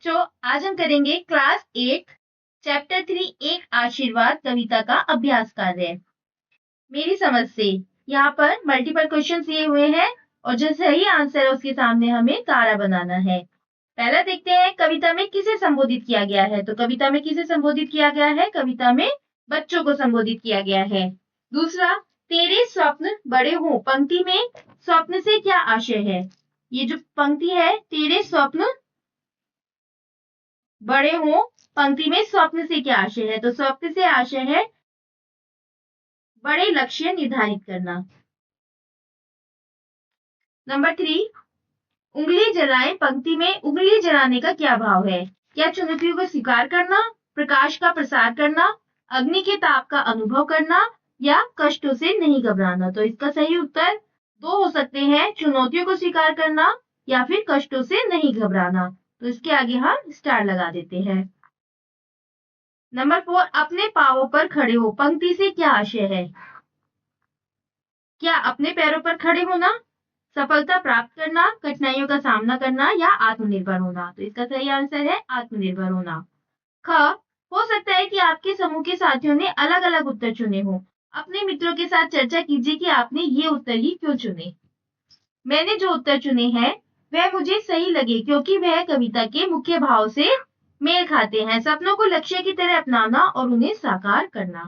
बच्चों, आज हम करेंगे क्लास 8 चैप्टर 3 एक आशीर्वाद कविता का अभ्यास कार्य। मेरी समझ से यहाँ पर मल्टीपल क्वेश्चन दिए हुए हैं और जो सही आंसर है उसके सामने हमें तारा बनाना है। पहला देखते हैं कविता में किसे संबोधित किया गया है। तो कविता में किसे संबोधित किया गया है? कविता में बच्चों को संबोधित किया गया है। दूसरा, तेरे स्वप्न बड़े हों पंक्ति में स्वप्न से क्या आशय है? ये जो पंक्ति है, तेरे स्वप्न बड़े हों पंक्ति में स्वप्न से क्या आशय है? तो स्वप्न से आशय है बड़े लक्ष्य निर्धारित करना। नंबर 3, उंगली जलाएं पंक्ति में उंगली जलाने का क्या भाव है? क्या चुनौतियों को स्वीकार करना, प्रकाश का प्रसार करना, अग्नि के ताप का अनुभव करना या कष्टों से नहीं घबराना? तो इसका सही उत्तर दो हो सकते हैं, चुनौतियों को स्वीकार करना या फिर कष्टों से नहीं घबराना। तो इसके आगे हम स्टार लगा देते हैं। नंबर 4, अपने पांवों पर खड़े हो पंक्ति से क्या आशय है? क्या अपने पैरों पर खड़े होना, सफलता प्राप्त करना, कठिनाइयों का सामना करना या आत्मनिर्भर होना? तो इसका सही आंसर है आत्मनिर्भर होना। ख, हो सकता है कि आपके समूह के साथियों ने अलग अलग उत्तर चुने हो। अपने मित्रों के साथ चर्चा कीजिए कि आपने ये उत्तर ही क्यों चुने। मैंने जो उत्तर चुने हैं वह मुझे सही लगे क्योंकि वह कविता के मुख्य भाव से मेल खाते हैं। सपनों को लक्ष्य की तरह अपनाना और उन्हें साकार करना।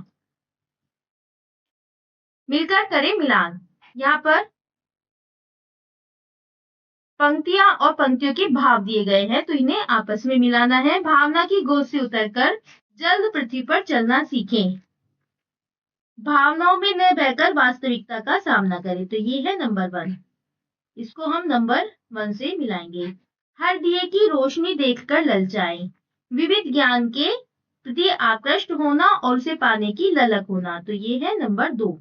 मिलकर करें मिलान। यहाँ पर पंक्तियां और पंक्तियों के भाव दिए गए हैं तो इन्हें आपस में मिलाना है। भावना की गोद से उतरकर जल्द पृथ्वी पर चलना सीखें। भावनाओं में न बहकर वास्तविकता का सामना करें। तो ये है नंबर 1। इसको हम नंबर 1 से मिलाएंगे। हर दिए की रोशनी देखकर ललचाएं। विविध ज्ञान के प्रति आकृष्ट होना और उसे पाने की ललक होना। तो ये है नंबर 2।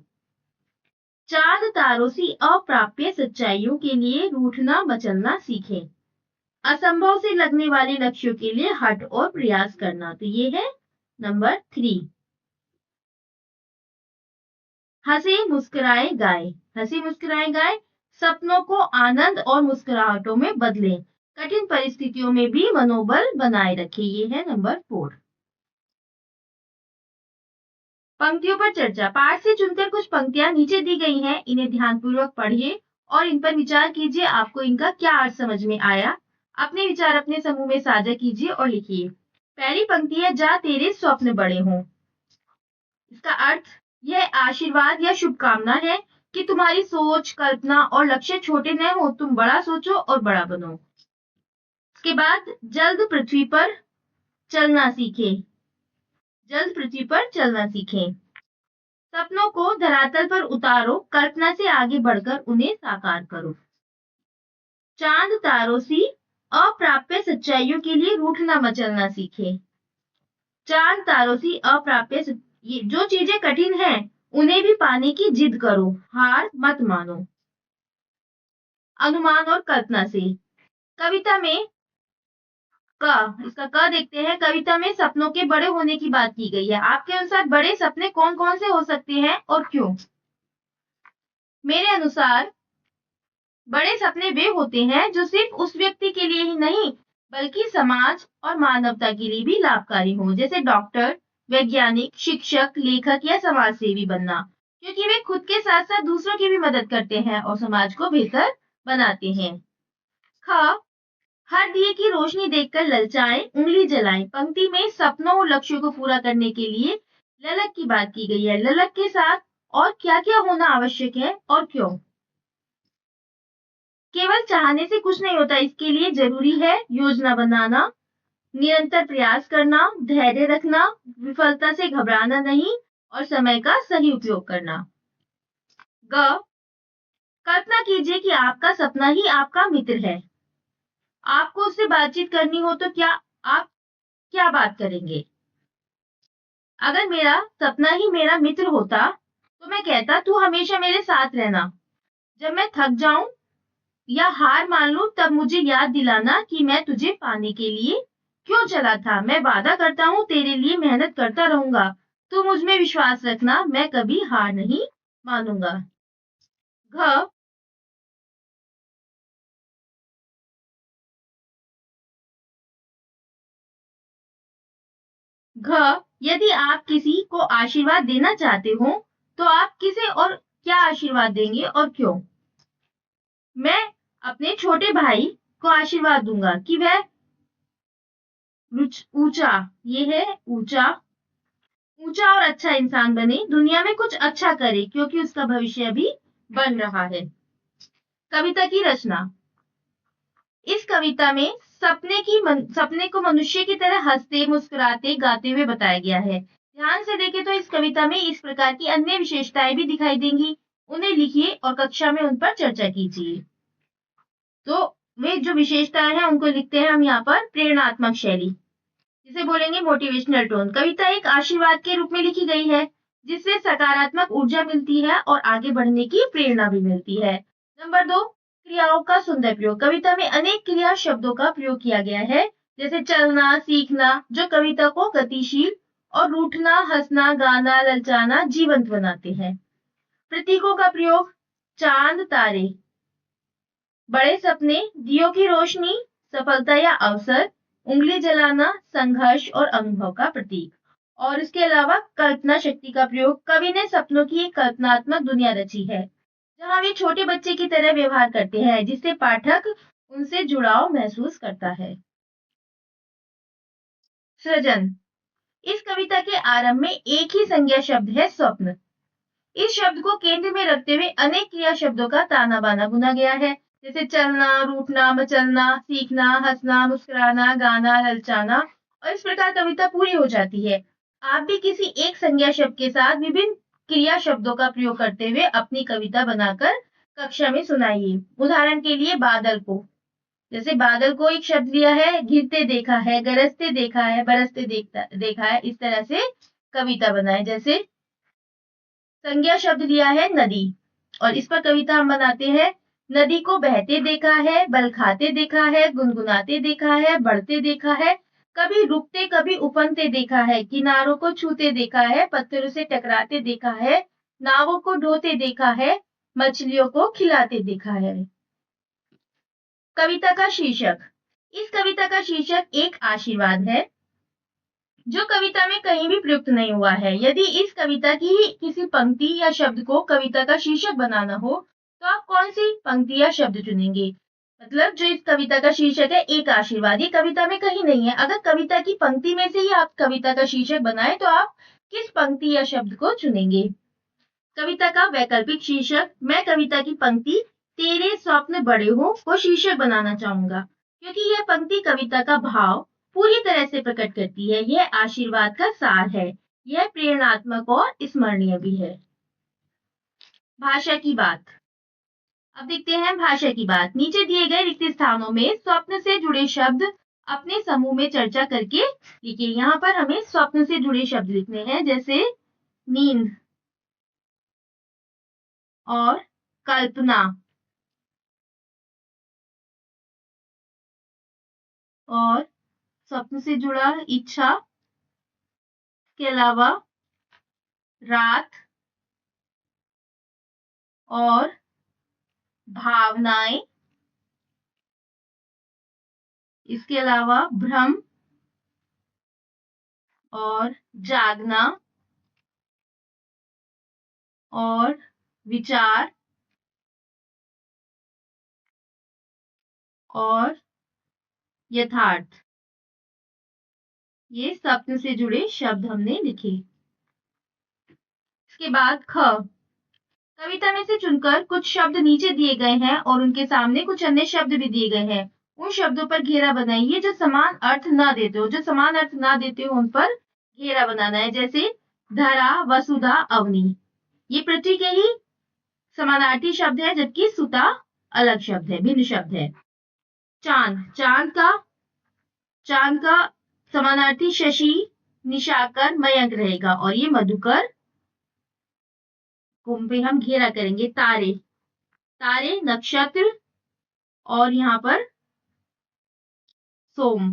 चांद तारों सी अप्राप्य सच्चाइयों के लिए रूठना मचलना सीखें। असंभव से लगने वाले लक्ष्यों के लिए हट और प्रयास करना। तो ये है नंबर 3। हंसे मुस्कुराए गाए। हंसी मुस्कुराए गाए, सपनों को आनंद और मुस्कुराहटों में बदलें। कठिन परिस्थितियों में भी मनोबल बनाए रखें। ये है नंबर 4। पंक्तियों पर चर्चा। पाठ से चुनकर कुछ पंक्तियां नीचे दी गई हैं, इन्हें ध्यानपूर्वक पढ़िए और इन पर विचार कीजिए। आपको इनका क्या अर्थ समझ में आया? अपने विचार अपने समूह में साझा कीजिए और लिखिए। पहली पंक्ति है, जा तेरे स्वप्न बड़े हों। इसका अर्थ यह आशीर्वाद या शुभकामना है कि तुम्हारी सोच, कल्पना और लक्ष्य छोटे न हो, तुम बड़ा सोचो और बड़ा बनो। इसके बाद जल्द पृथ्वी पर चलना सीखें। जल्द पृथ्वी पर चलना सीखें। सपनों को धरातल पर उतारो, कल्पना से आगे बढ़कर उन्हें साकार करो। चांद तारों सी अप्राप्य सच्चाइयों के लिए रूठना मचलना सीखे। चांद तारों सी अप्राप्य ये जो चीजें कठिन हैं उन्हें भी पाने की जिद करो, हार मत मानो। अनुमान और कल्पना से। कविता में इसका क देखते हैं। कविता में सपनों के बड़े होने की बात की गई है। आपके अनुसार बड़े सपने कौन कौन से हो सकते हैं और क्यों? मेरे अनुसार बड़े सपने वे होते हैं जो सिर्फ उस व्यक्ति के लिए ही नहीं बल्कि समाज और मानवता के लिए भी लाभकारी हो, जैसे डॉक्टर, वैज्ञानिक, शिक्षक, लेखक या समाज सेवी बनना, क्योंकि वे खुद के साथ साथ दूसरों की भी मदद करते हैं और समाज को बेहतर बनाते हैं। ख, हर दिए की रोशनी देखकर ललचाएं, उंगली जलाएं। पंक्ति में सपनों और लक्ष्यों को पूरा करने के लिए ललक की बात की गई है। ललक के साथ और क्या क्या होना आवश्यक है और क्यों? केवल चाहने से कुछ नहीं होता, इसके लिए जरूरी है योजना बनाना, निरंतर प्रयास करना, धैर्य रखना, विफलता से घबराना नहीं और समय का सही उपयोग करना। ग, कल्पना कीजिए कि आपका सपना ही आपका मित्र है। आपको उससे बातचीत करनी हो तो आप क्या बात करेंगे? अगर मेरा सपना ही मेरा मित्र होता तो मैं कहता, तू हमेशा मेरे साथ रहना। जब मैं थक जाऊं या हार मान लूं तब मुझे याद दिलाना कि मैं तुझे पाने के लिए क्यों चला था। मैं वादा करता हूँ तेरे लिए मेहनत करता रहूंगा। तू मुझ में विश्वास रखना, मैं कभी हार नहीं मानूंगा। घ, घ, यदि आप किसी को आशीर्वाद देना चाहते हो तो आप किसे और क्या आशीर्वाद देंगे और क्यों? मैं अपने छोटे भाई को आशीर्वाद दूंगा कि वह ऊंचा, ये है ऊंचा, ऊंचा और अच्छा इंसान बने, दुनिया में कुछ अच्छा करे क्योंकि उसका भविष्य अभी बन रहा है। कविता की रचना। इस कविता में सपने को मनुष्य की तरह हंसते, मुस्कुराते, गाते हुए बताया गया है। ध्यान से देखें तो इस कविता में इस प्रकार की अन्य विशेषताएं भी दिखाई देंगी। उन्हें लिखिए और कक्षा में उन पर चर्चा कीजिए। तो वे जो विशेषताएं हैं उनको लिखते हैं हम यहाँ पर। प्रेरणात्मक शैली, जिसे बोलेंगे मोटिवेशनल टोन। कविता एक आशीर्वाद के रूप में लिखी गई है जिससे सकारात्मक ऊर्जा मिलती है और आगे बढ़ने की प्रेरणा भी मिलती है। नंबर 2, क्रियाओं का सुंदर प्रयोग। कविता में अनेक क्रिया शब्दों का प्रयोग किया गया है, जैसे चलना, सीखना, जो कविता को गतिशील और रूठना, हंसना, गाना, ललचाना, जीवंत बनाते हैं। प्रतीकों का प्रयोग। चांद, तारे, बड़े सपने, दियों की रोशनी, सफलता या अवसर, उंगली जलाना, संघर्ष और अनुभव का प्रतीक। और इसके अलावा कल्पना शक्ति का प्रयोग। कवि ने सपनों की एक कल्पनात्मक दुनिया रची है जहां वे छोटे बच्चे की तरह व्यवहार करते हैं, जिससे पाठक उनसे जुड़ाव महसूस करता है। सृजन। इस कविता के आरंभ में एक ही संज्ञा शब्द है, स्वप्न। इस शब्द को केंद्र में रखते हुए अनेक क्रिया शब्दों का ताना बाना बुना गया है, जैसे चलना, रूठना, मचलना, सीखना, हंसना, मुस्कुराना, गाना, ललचाना, और इस प्रकार कविता पूरी हो जाती है। आप भी किसी एक संज्ञा शब्द के साथ विभिन्न क्रिया शब्दों का प्रयोग करते हुए अपनी कविता बनाकर कक्षा में सुनाइए। उदाहरण के लिए बादल को, जैसे बादल को एक शब्द लिया है, घिरते देखा है, गरजते देखा है, बरसते देखा है, इस तरह से कविता बनाए। जैसे संज्ञा शब्द लिया है नदी और इस पर कविता हम बनाते हैं। नदी को बहते देखा है, बल खाते देखा है, गुनगुनाते देखा है, बढ़ते देखा है, कभी रुकते कभी उफनते देखा है, किनारों को छूते देखा है, पत्थरों से टकराते देखा है, नावों को ढोते देखा है, मछलियों को खिलाते देखा है। कविता का शीर्षक। इस कविता का शीर्षक एक आशीर्वाद है जो कविता में कहीं भी प्रयुक्त नहीं हुआ है। यदि इस कविता की किसी पंक्ति या शब्द को कविता का शीर्षक बनाना हो तो आप कौन सी पंक्ति या शब्द चुनेंगे? मतलब जो इस कविता का शीर्षक है एक आशीर्वाद, ये कविता में कहीं नहीं है। अगर कविता की पंक्ति में से ही आप कविता का शीर्षक बनाए तो आप किस पंक्ति या शब्द को चुनेंगे? कविता का वैकल्पिक शीर्षक। मैं कविता की पंक्ति तेरे स्वप्न बड़े हो को शीर्षक बनाना चाहूंगा, क्योंकि यह पंक्ति कविता का भाव पूरी तरह से प्रकट करती है। यह आशीर्वाद का सार है। यह प्रेरणात्मक और स्मरणीय भी है। भाषा की बात। अब देखते हैं भाषा की बात। नीचे दिए गए रिक्त स्थानों में स्वप्न से जुड़े शब्द अपने समूह में चर्चा करके लिखिए। यहाँ पर हमें स्वप्न से जुड़े शब्द लिखने हैं, जैसे नींद और कल्पना और स्वप्न से जुड़ा इच्छा के अलावा रात और भावनाएं, इसके अलावा भ्रम और जागना और विचार और यथार्थ, ये स्वप्न से जुड़े शब्द हमने लिखे। इसके बाद ख। कविता में से चुनकर कुछ शब्द नीचे दिए गए हैं और उनके सामने कुछ अन्य शब्द भी दिए गए हैं। उन शब्दों पर घेरा बनाइए जो समान अर्थ ना देते हो। जो समान अर्थ ना देते हो उन पर घेरा बनाना है, जैसे धरा, वसुधा, अवनी। ये पृथ्वी के ही समानार्थी शब्द है, जबकि सुता अलग शब्द है, भिन्न शब्द है। चांद, चांद का समानार्थी शशि, निशाकर, मयंक रहेगा और ये मधुकर पे हम घेरा करेंगे। तारे, तारे नक्षत्र और यहाँ पर सोम,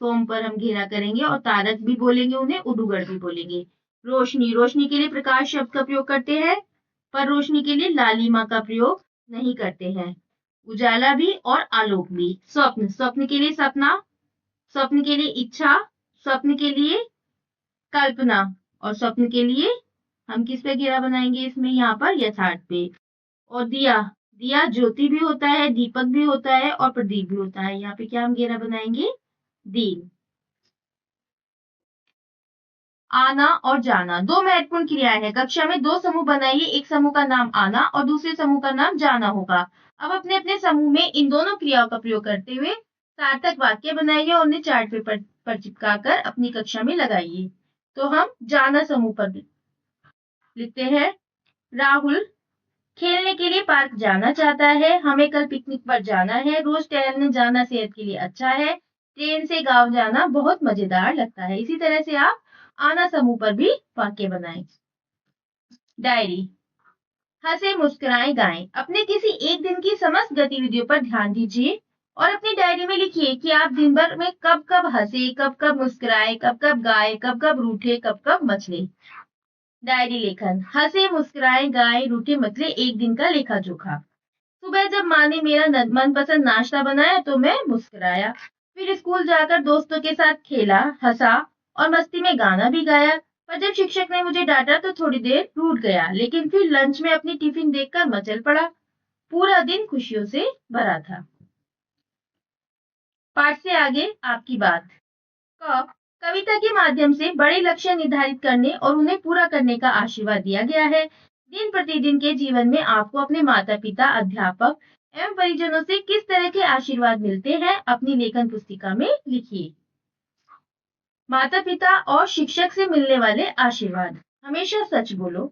सोम पर हम घेरा करेंगे और तारक भी बोलेंगे, उन्हें उडुगर भी बोलेंगे। रोशनी, रोशनी के लिए प्रकाश शब्द का प्रयोग करते हैं, पर रोशनी के लिए लालिमा का प्रयोग नहीं करते हैं। उजाला भी और आलोक भी। स्वप्न, स्वप्न के लिए सपना, स्वप्न के लिए इच्छा, स्वप्न के लिए कल्पना और स्वप्न के लिए हम किस पे घेरा बनाएंगे? इसमें यहाँ पर यथार्थ पे। और दिया, दिया ज्योति भी होता है, दीपक भी होता है और प्रदीप भी होता है। यहाँ पे क्या हम घेरा बनाएंगे? दीन। आना और जाना दो महत्वपूर्ण क्रियाएं हैं। कक्षा में दो समूह बनाइए, एक समूह का नाम आना और दूसरे समूह का नाम जाना होगा। अब अपने अपने समूह में इन दोनों क्रियाओं का प्रयोग करते हुए सार्थक वाक्य बनाइए और उन्हें चार्ट पेपर पर चिपकाकर अपनी कक्षा में लगाइए। तो हम जाना समूह पर लिखते हैं। राहुल खेलने के लिए पार्क जाना चाहता है। हमें कल पिकनिक पर जाना है। रोज टहलने जाना सेहत के लिए अच्छा है। ट्रेन से गांव जाना बहुत मजेदार लगता है। इसी तरह से आप आना समूह पर भी वाक्य बनाएं। डायरी, हंसे मुस्कुराएं गाएं। अपने किसी एक दिन की समस्त गतिविधियों पर ध्यान दीजिए और अपनी डायरी में लिखिए कि आप दिन भर में कब कब हंसे, कब कब मुस्कुराए, कब कब गाए, कब कब रूठे, कब कब मचले। डायरी लेखन, हंसे मुस्कुराए गाए रूठे मचले एक दिन का लेखा जोखा। सुबह जब माँ ने मेरा मनपसंद नाश्ता बनाया तो मैं मुस्कुराया। फिर स्कूल जाकर दोस्तों के साथ खेला, हंसा और मस्ती में गाना भी गाया। पर जब शिक्षक ने मुझे डांटा तो थोड़ी देर रूठ गया, लेकिन फिर लंच में अपनी टिफिन देखकर मचल पड़ा। पूरा दिन खुशियों से भरा था। पाठ से आगे आपकी बात। क, कविता के माध्यम से बड़े लक्ष्य निर्धारित करने और उन्हें पूरा करने का आशीर्वाद दिया गया है। दिन प्रतिदिन के जीवन में आपको अपने माता पिता, अध्यापक एवं परिजनों से किस तरह के आशीर्वाद मिलते हैं, अपनी लेखन पुस्तिका में लिखिए। माता पिता और शिक्षक से मिलने वाले आशीर्वाद। हमेशा सच बोलो,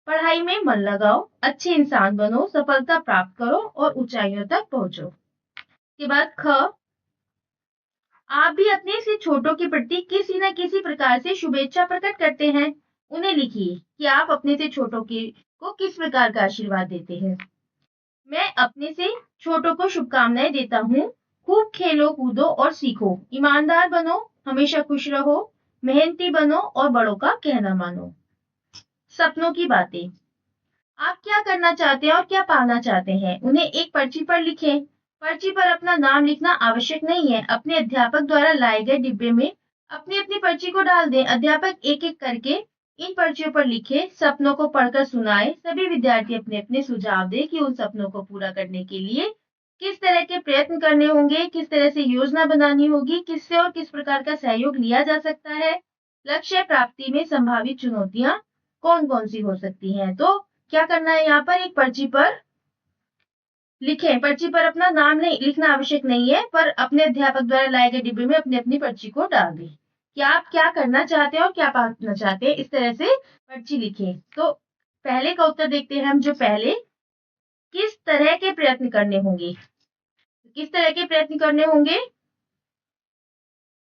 पढ़ाई में मन लगाओ, अच्छे इंसान बनो, सफलता प्राप्त करो और ऊंचाइयों तक पहुंचो। के बाद ख, आप भी अपने से छोटों के प्रति किसी न किसी प्रकार से शुभेच्छा प्रकट करते हैं। उन्हें लिखिए कि आप अपने से छोटों को किस प्रकार का आशीर्वाद देते हैं। मैं अपने से छोटों को शुभकामनाएं देता हूँ। खूब खेलो, कूदो और सीखो। ईमानदार बनो, हमेशा खुश रहो, मेहनती बनो और बड़ों का कहना मानो। सपनों की बातें। आप क्या करना चाहते हैं और क्या पाना चाहते हैं, उन्हें एक पर्ची पर लिखें। पर्ची पर अपना नाम लिखना आवश्यक नहीं है। अपने अध्यापक द्वारा लाए गए डिब्बे में अपनी अपनी पर्ची को डाल दें। अध्यापक एक एक करके इन पर्चियों पर लिखे सपनों को पढ़कर सुनाए। सभी विद्यार्थी अपने अपने सुझाव दें कि उन सपनों को पूरा करने के लिए किस तरह के प्रयत्न करने होंगे, किस तरह से योजना बनानी होगी, किससे और किस प्रकार का सहयोग लिया जा सकता है। लक्ष्य प्राप्ति में संभावित चुनौतियां कौन कौन सी हो सकती हैं। तो क्या करना है, यहाँ पर एक पर्ची पर लिखें। पर्ची पर अपना नाम नहीं लिखना आवश्यक नहीं है, पर अपने अध्यापक द्वारा लाए गए डिब्बे में अपनी अपनी पर्ची को डाल दें कि आप क्या करना चाहते हैं और क्या पाना चाहते हैं। इस तरह से पर्ची लिखें। तो पहले का उत्तर देखते हैं हम। जो पहले, किस तरह के प्रयत्न करने होंगे। किस तरह के प्रयत्न करने होंगे?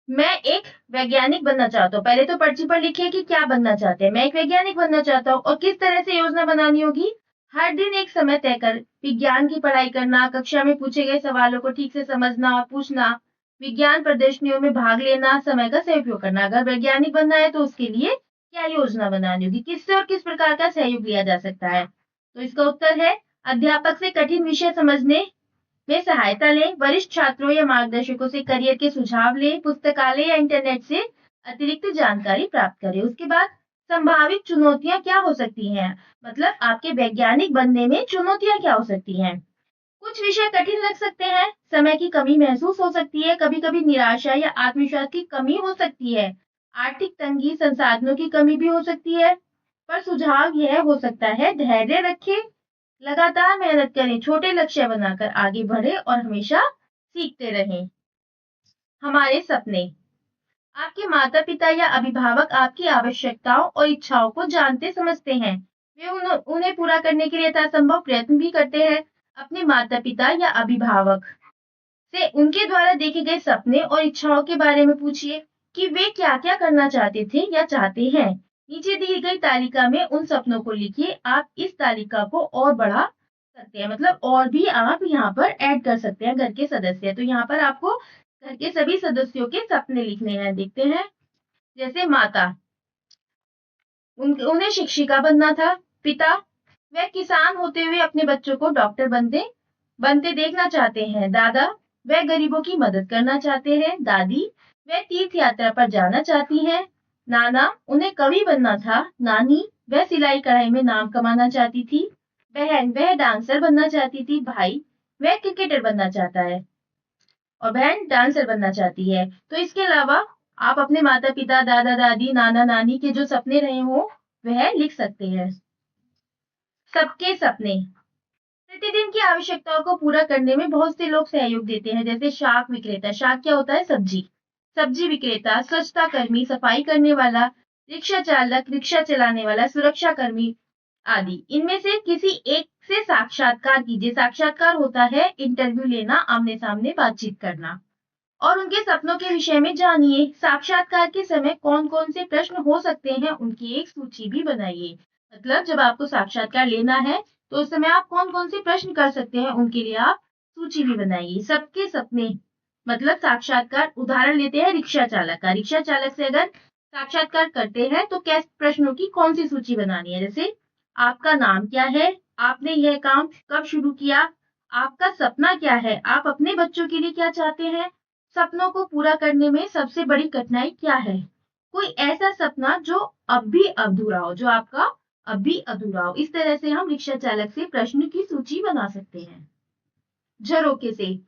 मैं एक वैज्ञानिक बनना चाहता हूँ। पहले तो पर्ची पर लिखिए कि क्या बनना चाहते हैं। मैं एक वैज्ञानिक बनना चाहता हूँ। और किस तरह से योजना बनानी होगी? हर दिन एक समय तय कर विज्ञान की पढ़ाई करना, कक्षा में पूछे गए सवालों को ठीक से समझना और पूछना, विज्ञान प्रदर्शनियों में भाग लेना, समय का सही उपयोग करना। अगर वैज्ञानिक बनना है तो उसके लिए क्या योजना बनानी होगी, किससे और किस प्रकार का सहयोग लिया जा सकता है। तो इसका उत्तर है अध्यापक से कठिन विषय समझने में सहायता लें, वरिष्ठ छात्रों या मार्गदर्शकों से करियर के सुझाव लें, पुस्तकालय या इंटरनेट से अतिरिक्त जानकारी प्राप्त करें। उसके बाद संभावित चुनौतियां क्या हो सकती हैं, मतलब आपके वैज्ञानिक बनने में चुनौतियां क्या हो सकती हैं। कुछ विषय कठिन लग सकते हैं, समय की कमी महसूस हो सकती है, कभी कभी निराशा या आत्मविश्वास की कमी हो सकती है, आर्थिक तंगी, संसाधनों की कमी भी हो सकती है। पर सुझाव यह हो सकता है, धैर्य रखें, लगातार मेहनत करें, छोटे लक्ष्य बनाकर आगे बढ़ें और हमेशा सीखते रहें। हमारे सपने। आपके माता पिता या अभिभावक आपकी आवश्यकताओं और इच्छाओं को जानते समझते हैं। वे उन्हें पूरा करने के लिए यथासंभव प्रयत्न भी करते हैं। अपने माता पिता या अभिभावक से उनके द्वारा देखे गए सपने और इच्छाओं के बारे में पूछिए कि वे क्या क्या करना चाहते थे या चाहते हैं। नीचे दी गई तालिका में उन सपनों को लिखिए। आप इस तालिका को और बढ़ा सकते हैं, मतलब और भी आप यहाँ पर ऐड कर सकते हैं घर के सदस्य। तो यहाँ पर आपको घर के सभी सदस्यों के सपने लिखने हैं। देखते हैं, जैसे माता, उन्हें शिक्षिका बनना था। पिता, वह किसान होते हुए अपने बच्चों को डॉक्टर बनते देखना चाहते हैं। दादा, वह गरीबों की मदद करना चाहते हैं। दादी, वह तीर्थ यात्रा पर जाना चाहती हैं। नाना उन्हें कवि बनना था, नानी वह सिलाई कढ़ाई में नाम कमाना चाहती थी, बहन वह डांसर बनना चाहती थी, भाई वह क्रिकेटर बनना चाहता है और बहन डांसर बनना चाहती है। तो इसके अलावा आप अपने माता पिता, दादा दादी, नाना नानी के जो सपने रहे हो वह लिख सकते हैं। सबके सपने। प्रतिदिन की आवश्यकताओं को पूरा करने में बहुत से लोग सहयोग देते हैं, जैसे शाक विक्रेता। शाक क्या होता है? सब्जी। सब्जी विक्रेता, स्वच्छता कर्मी, सफाई करने वाला, रिक्शा चालक, रिक्शा चलाने वाला, सुरक्षा कर्मी आदि। इनमें से किसी एक से साक्षात्कार कीजिए। साक्षात्कार होता है इंटरव्यू लेना, आमने सामने बातचीत करना और उनके सपनों के विषय में जानिए। साक्षात्कार के समय कौन कौन से प्रश्न हो सकते हैं उनकी एक सूची भी बनाइए। मतलब जब आपको साक्षात्कार लेना है तो उस समय आप कौन कौन से प्रश्न कर सकते हैं उनके लिए आप सूची भी बनाइए। सबके सपने मतलब साक्षात्कार। उदाहरण लेते हैं रिक्शा चालक का। रिक्शा चालक से अगर साक्षात्कार करते हैं तो कैसे प्रश्नों की कौन सी सूची बनानी है? जैसे आपका नाम क्या है, आपने यह काम कब शुरू किया, आपका सपना क्या है, आप अपने बच्चों के लिए क्या चाहते हैं, सपनों को पूरा करने में सबसे बड़ी कठिनाई क्या है? कोई ऐसा सपना जो अब भी अधूरा हो, जो आपका अब भी अधूरा हो। इस तरह से हम रिक्शा चालक से प्रश्न की सूची बना सकते हैं। झरोखे से।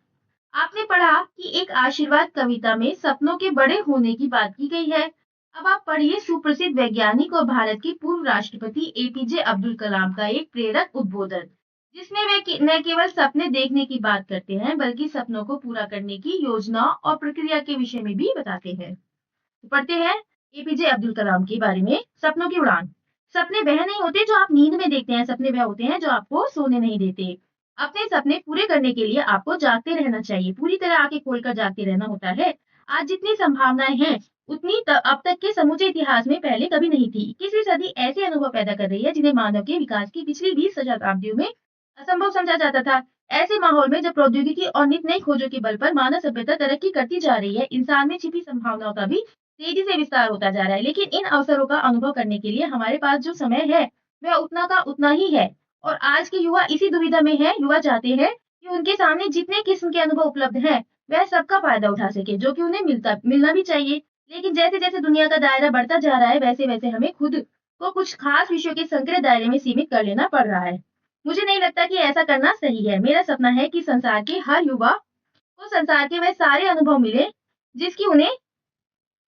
आपने पढ़ा कि एक आशीर्वाद कविता में सपनों के बड़े होने की बात की गई है। अब आप पढ़िए सुप्रसिद्ध वैज्ञानिक और भारत के पूर्व राष्ट्रपति एपीजे अब्दुल कलाम का एक प्रेरक उद्बोधन, जिसमें वे न केवल सपने देखने की बात करते हैं बल्कि सपनों को पूरा करने की योजना और प्रक्रिया के विषय में भी बताते हैं। तो पढ़ते हैं एपीजे अब्दुल कलाम के बारे में। सपनों की उड़ान। सपने वह नहीं होते जो आप नींद में देखते हैं, सपने वह होते हैं जो आपको सोने नहीं देते। अपने सपने पूरे करने के लिए आपको जागते रहना चाहिए, पूरी तरह आंखें खोलकर जागते रहना होता है। आज जितनी संभावनाएं हैं उतनी अब तक के समूचे इतिहास में पहले कभी नहीं थी। 21वीं सदी ऐसे अनुभव पैदा कर रही है जिन्हें मानव के विकास की पिछली 20 शताब्दियों में असंभव समझा जाता था। ऐसे माहौल में जब प्रौद्योगिकी और नित नई खोजों के बल पर मानव सभ्यता तरक्की करती जा रही है, इंसान में छिपी संभावनाओं का भी तेजी से विस्तार होता जा रहा है। लेकिन इन अवसरों का अनुभव करने के लिए हमारे पास जो समय है वह उतना का उतना ही है और आज के युवा इसी दुविधा में है। युवा चाहते हैं कि उनके सामने जितने किस्म के अनुभव उपलब्ध हैं वह सबका फायदा उठा सके, जो कि उन्हें मिलना भी चाहिए। लेकिन जैसे जैसे दुनिया का दायरा बढ़ता जा रहा है वैसे वैसे हमें खुद को कुछ खास विषयों के संकरे दायरे में सीमित कर लेना पड़ रहा है। मुझे नहीं लगता कि ऐसा करना सही है। मेरा सपना है कि संसार के हर युवा को संसार के वह सारे अनुभव मिले जिसकी उन्हें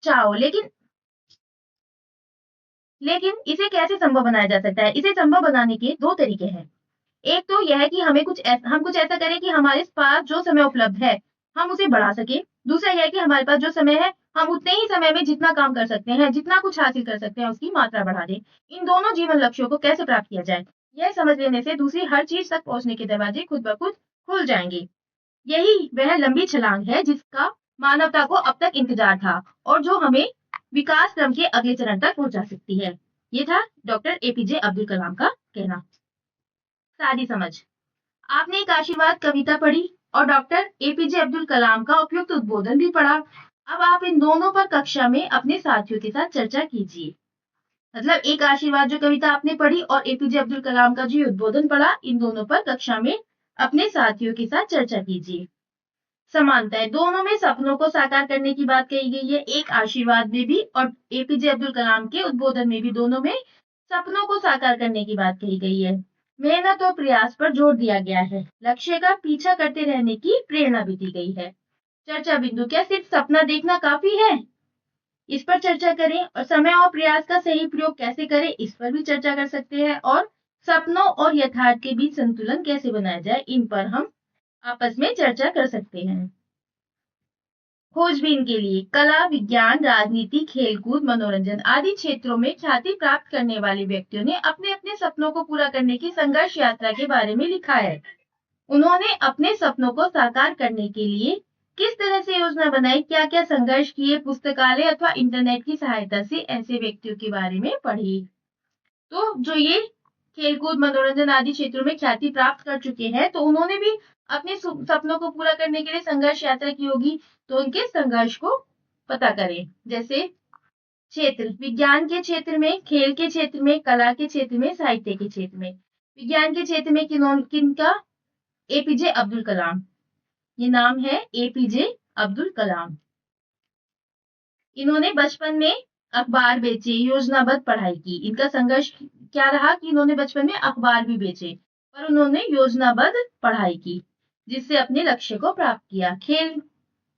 चाहो। लेकिन इसे कैसे संभव बनाया जा सकता है? इसे संभव बनाने के दो तरीके हैं। एक तो यह है कि हम कुछ ऐसा करें कि हमारे पास जो समय उपलब्ध है हम उसे बढ़ा सके। दूसरा यह है कि हमारे पास जो समय है हम उतने ही समय में जितना काम कर सकते हैं, जितना कुछ हासिल कर सकते हैं उसकी मात्रा बढ़ा दें। इन दोनों जीवन लक्ष्यों को कैसे प्राप्त किया जाए, यह समझ लेने से दूसरी हर चीज तक पहुंचने के दरवाजे खुद ब खुद खुल जाएंगे। यही वह लंबी छलांग है जिसका मानवता को अब तक इंतजार था और जो हमें विकास क्रम के अगले चरण तक पहुंचा सकती है। ये था डॉक्टर एपीजे अब्दुल कलाम का कहना। सादी समझ। आपने एक आशीर्वाद कविता पढ़ी और डॉक्टर एपीजे अब्दुल कलाम का उपयुक्त उद्बोधन भी पढ़ा। अब आप इन दोनों पर कक्षा में अपने साथियों के साथ चर्चा कीजिए। मतलब एक आशीर्वाद जो कविता आपने पढ़ी और एपीजे अब्दुल कलाम का जो उद्बोधन पढ़ा, इन दोनों पर कक्षा में अपने साथियों के साथ चर्चा कीजिए। समानता है, दोनों में सपनों को साकार करने की बात कही गई है। एक आशीर्वाद में भी और एपीजे अब्दुल कलाम के उद्बोधन में भी दोनों में सपनों को साकार करने की बात कही गई है। मेहनत और प्रयास पर जोर दिया गया है। लक्ष्य का पीछा करते रहने की प्रेरणा भी दी गई है। चर्चा बिंदु। क्या सिर्फ सपना देखना काफी है? इस पर चर्चा करें। और समय और प्रयास का सही प्रयोग कैसे करें इस पर भी चर्चा कर सकते हैं। और सपनों और यथार्थ के बीच संतुलन कैसे बनाया जाए इन पर हम आपस में चर्चा कर सकते हैं। खोजबीन के लिए कला, विज्ञान, राजनीति, खेलकूद, मनोरंजन आदि क्षेत्रों में ख्याति प्राप्त करने वाले व्यक्तियों ने अपने अपने सपनों को पूरा करने की संघर्ष यात्रा के बारे में लिखा है। उन्होंने अपने सपनों को साकार करने के लिए किस तरह से योजना बनाई, क्या क्या संघर्ष किए, पुस्तकालय अथवा इंटरनेट की सहायता से ऐसे व्यक्तियों के बारे में पढ़ी। तो जो ये खेलकूद, मनोरंजन आदि क्षेत्रों में ख्याति प्राप्त कर चुके हैं तो उन्होंने भी अपने सपनों को पूरा करने के लिए संघर्ष यात्रा की होगी। तो उनके संघर्ष को पता करें। जैसे क्षेत्र, विज्ञान के क्षेत्र में, खेल के क्षेत्र में, कला के क्षेत्र में, साहित्य के क्षेत्र में। विज्ञान के क्षेत्र में किनका? एपीजे अब्दुल कलाम। ये नाम है एपीजे अब्दुल कलाम। इन्होंने बचपन में अखबार बेचे, योजनाबद्ध पढ़ाई की। इनका संघर्ष क्या रहा कि इन्होंने बचपन में अखबार भी बेचे, पर उन्होंने योजनाबद्ध पढ़ाई की, जिससे अपने लक्ष्य को प्राप्त किया।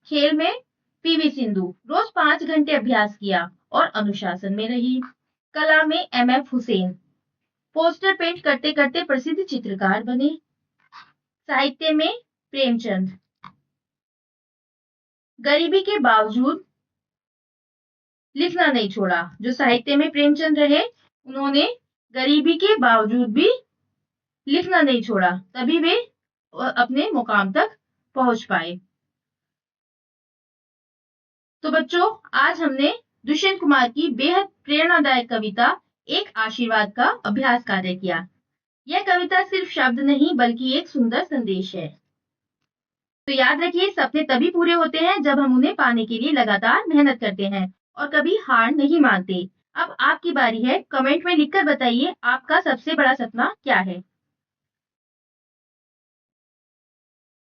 खेल में पीवी सिंधु रोज 5 घंटे अभ्यास किया और अनुशासन में रही। कला में एमएफ हुसैन पोस्टर पेंट करते करते प्रसिद्ध चित्रकार बने। साहित्य में प्रेमचंद गरीबी के बावजूद लिखना नहीं छोड़ा। जो साहित्य में प्रेमचंद रहे, उन्होंने गरीबी के बावजूद भी लिखना नहीं छोड़ा, तभी वे अपने मुकाम तक पहुंच पाए। तो बच्चों, आज हमने दुष्यंत कुमार की बेहद प्रेरणादायक कविता एक आशीर्वाद का अभ्यास कार्य किया। यह कविता सिर्फ शब्द नहीं बल्कि एक सुंदर संदेश है। तो याद रखिए, सपने तभी पूरे होते हैं जब हम उन्हें पाने के लिए लगातार मेहनत करते हैं और कभी हार नहीं मानते। अब आपकी बारी है। कमेंट में लिखकर बताइए आपका सबसे बड़ा सपना क्या है।